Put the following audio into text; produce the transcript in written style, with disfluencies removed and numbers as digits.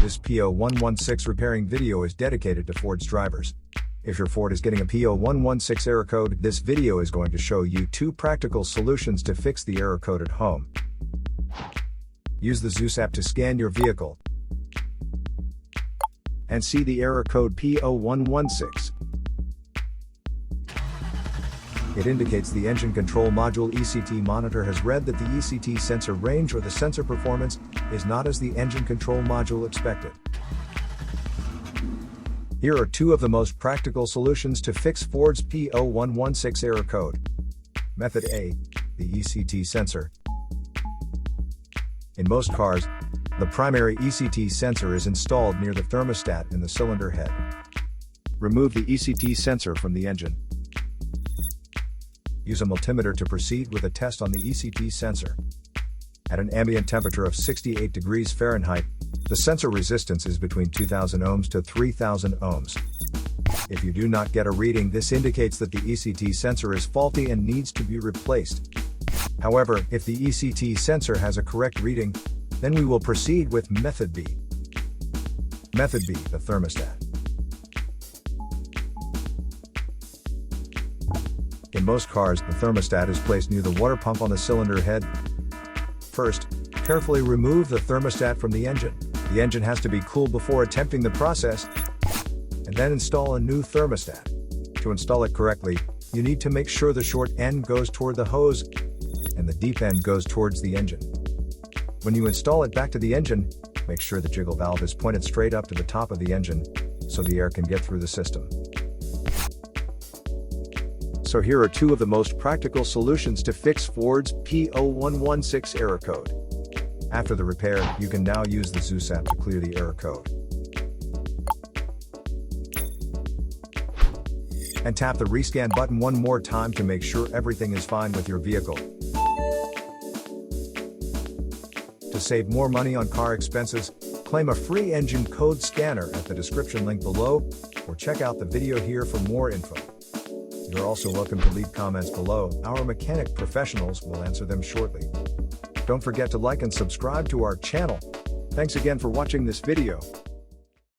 This P0116 repairing video is dedicated to Ford's drivers. If your Ford is getting a P0116 error code, this video is going to show you 2 practical solutions to fix the error code at home. Use the Zeus app to scan your vehicle and see the error code P0116. It indicates the engine control module ECT monitor has read that the ECT sensor range or the sensor performance is not as the engine control module expected. Here are 2 of the most practical solutions to fix Ford's P0116 error code. Method A, the ECT sensor. In most cars, the primary ECT sensor is installed near the thermostat in the cylinder head. Remove the ECT sensor from the engine. Use a multimeter to proceed with a test on the ECT sensor. At an ambient temperature of 68 degrees Fahrenheit, the sensor resistance is between 2000 ohms to 3000 ohms. If you do not get a reading, this indicates that the ECT sensor is faulty and needs to be replaced. However, if the ECT sensor has a correct reading, then we will proceed with Method B. Method B, the thermostat. In most cars, the thermostat is placed near the water pump on the cylinder head. First, carefully remove the thermostat from the engine. The engine has to be cooled before attempting the process, and then install a new thermostat. To install it correctly, you need to make sure the short end goes toward the hose and the deep end goes towards the engine. When you install it back to the engine, make sure the jiggle valve is pointed straight up to the top of the engine so the air can get through the system. So here are 2 of the most practical solutions to fix Ford's P0116 error code. After the repair, you can now use the Zeus app to clear the error code. And tap the rescan button one more time to make sure everything is fine with your vehicle. To save more money on car expenses, claim a free engine code scanner at the description link below, or check out the video here for more info. You're also welcome to leave comments below. Our mechanic professionals will answer them shortly. Don't forget to like and subscribe to our channel. Thanks again for watching this video.